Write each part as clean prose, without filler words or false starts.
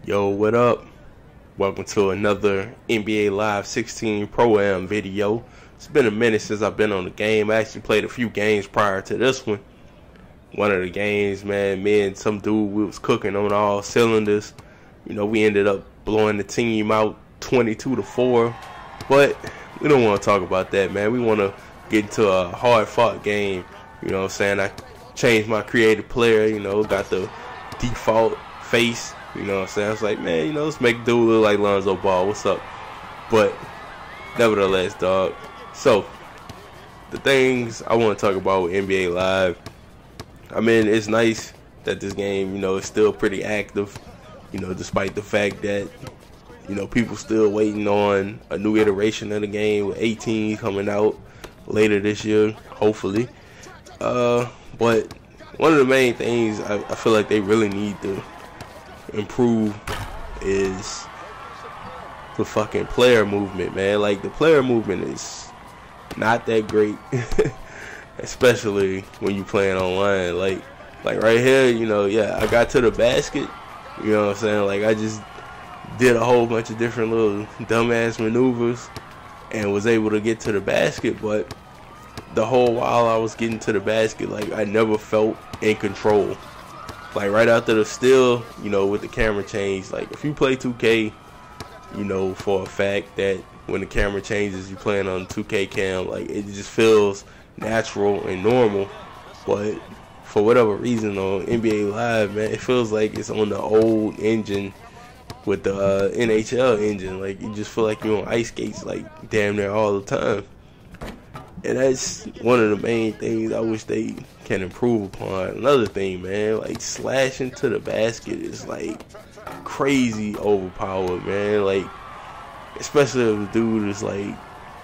Yo, what up? Welcome to another NBA Live 16 Pro-Am video. It's been a minute since I've been on the game. I actually played a few games prior to this one. One of the games, man, me and some dude, we was cooking on all cylinders. You know, we ended up blowing the team out 22-4. But we don't want to talk about that, man. We want to get into a hard-fought game. You know what I'm saying? I changed my creative player, you know, got the default face. You know what I'm saying? I was like, man, you know, let's make dude look like Lonzo Ball. What's up? But nevertheless, dog. So the things I want to talk about with NBA Live. I mean, it's nice that this game, you know, is still pretty active. You know, despite the fact that, you know, people still waiting on a new iteration of the game with 18 coming out later this year, hopefully. But one of the main things I feel like they really need to improve is the fucking player movement, man. Like, the player movement is not that great, especially when you playing online. Like right here, you know, yeah, I got to the basket, you know what I'm saying? Like, I just did a whole bunch of different little dumbass maneuvers and was able to get to the basket, but the whole while I was getting to the basket, like, I never felt in control. Like, right after the steal, you know, with the camera change, like, if you play 2K, you know for a fact that when the camera changes, you playing on 2K cam, like, it just feels natural and normal. But for whatever reason on NBA Live, man, it feels like it's on the old engine with the NHL engine. Like, you just feel like you're on ice skates, like, damn near all the time. And that's one of the main things I wish they can improve upon. Another thing, man, like, slashing to the basket is, like, crazy overpowered, man. Like, especially if the dude is, like,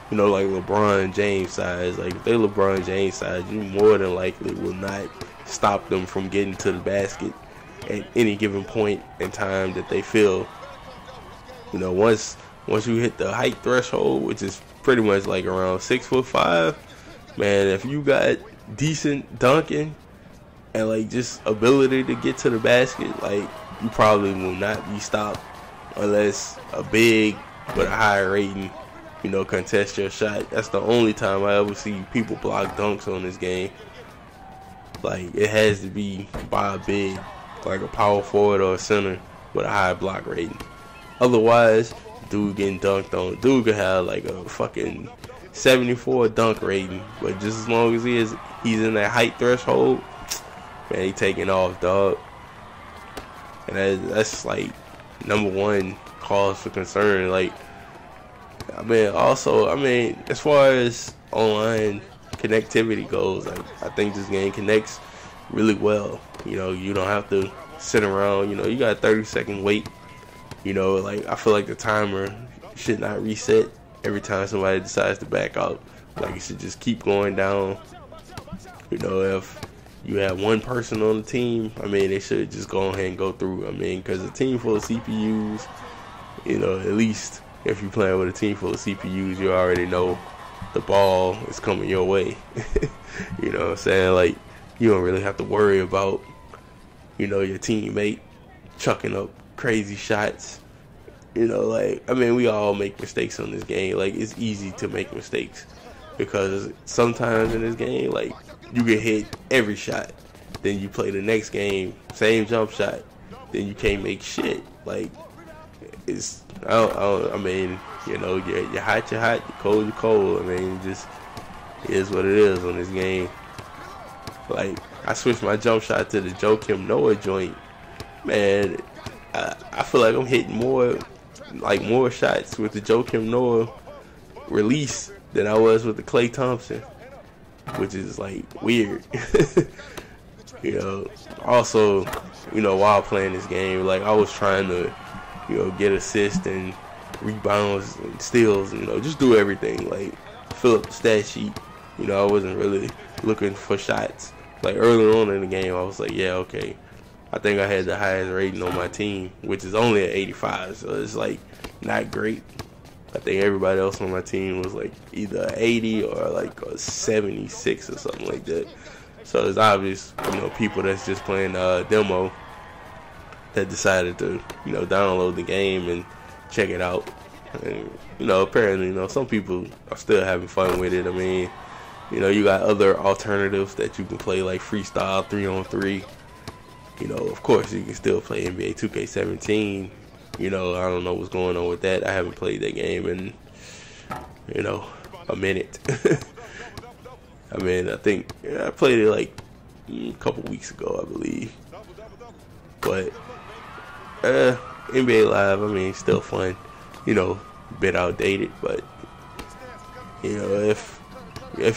you know, like LeBron James size. Like, if they LeBron James size, you more than likely will not stop them from getting to the basket at any given point in time that they feel. You know, once you hit the height threshold, which is pretty much like around 6'5", man, if you got decent dunking and, like, just ability to get to the basket, like, you probably will not be stopped unless a big with a higher rating, you know, contest your shot. That's the only time I ever see people block dunks on this game. Like, it has to be by a big, like a power forward or a center with a high block rating. Otherwise, dude getting dunked on, dude could have like a fucking 74 dunk rating, but just as long as he's in that height threshold, man, he taking off, dog. And that's like number one cause for concern. Like, I mean, also, I mean, as far as online connectivity goes, I think this game connects really well. You know, you don't have to sit around, you know, you got a 30-second wait. You know, like, I feel like the timer should not reset every time somebody decides to back out. Like, it should just keep going down. You know, if you have one person on the team, I mean, they should just go ahead and go through. I mean, because a team full of CPUs, you know, at least if you're playing with a team full of CPUs, you already know the ball is coming your way. You know what I'm saying? Like, you don't really have to worry about, you know, your teammate chucking up crazy shots. You know, like, I mean, we all make mistakes on this game. Like, it's easy to make mistakes because sometimes in this game, like, you get hit every shot, then you play the next game, same jump shot, then you can't make shit. Like, it's, I mean, you know, you're hot, you're cold, you're cold. I mean, it just is what it is on this game. Like, I switched my jump shot to the Joakim Noah joint. Man, I feel like I'm hitting more shots with the Joakim Noah release than I was with the Klay Thompson, which is, like, weird. You know, also, you know, while playing this game, like, I was trying to, you know, get assists and rebounds and steals, you know, just do everything, like, fill up the stat sheet. You know, I wasn't really looking for shots. Like, earlier on in the game, I was like, yeah, okay, I think I had the highest rating on my team, which is only at 85, so it's, like, not great. I think everybody else on my team was, like, either 80 or, like, a 76 or something like that. So it's obvious, you know, people that's just playing demo. that decided to, download the game and check it out. And, apparently, some people are still having fun with it. I mean, you got other alternatives that you can play, like freestyle 3-on-3. Of course, you can still play NBA 2K17. I don't know what's going on with that. I haven't played that game in, a minute. I mean, I think I played it like a couple weeks ago, I believe. But NBA Live, I mean, still fun. A bit outdated, but if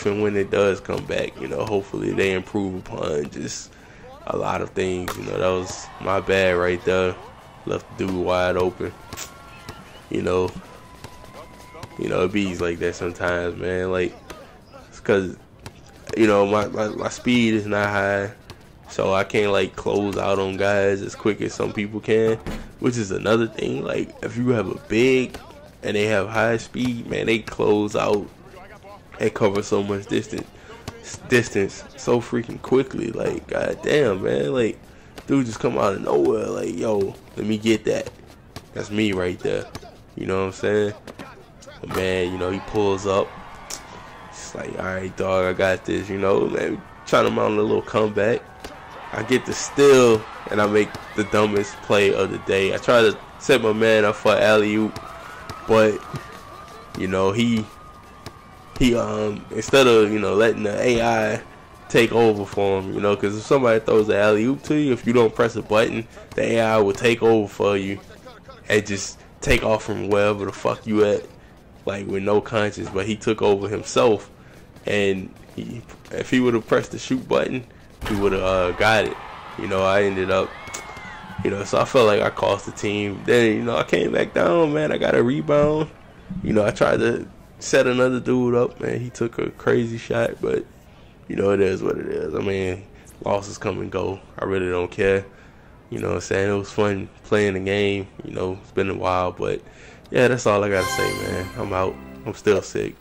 and when it does come back, hopefully they improve upon just a lot of things. That was my bad right there. Left the dude wide open. It be like that sometimes, man. Like, it's cause my speed is not high, so I can't like close out on guys as quick as some people can, which is another thing. Like, if you have a big and they have high speed, man, they close out and cover so much distance so freaking quickly. Like, goddamn, man. Like, dude just come out of nowhere. Like, yo, let me get that. That's me right there. You know what I'm saying? But man, he pulls up. It's like, all right, dog, I got this. Man, trying to mount a little comeback. I get the steal and I make the dumbest play of the day. I try to set my man up for alley-oop, but he instead of letting the AI take over for him, because if somebody throws the alley-oop to you, if you don't press a button, the AI will take over for you and just take off from wherever the fuck you at, like with no conscience. But he took over himself, and if he would have pressed the shoot button, he would have got it. I ended up, so I felt like I cost the team. Then I came back down, man. I got a rebound. I tried to set another dude up, man. He took a crazy shot, but it is what it is. I mean, losses come and go. I really don't care. What I'm saying? It was fun playing the game. It's been a while, but yeah, that's all I gotta say, man. I'm out. I'm still sick.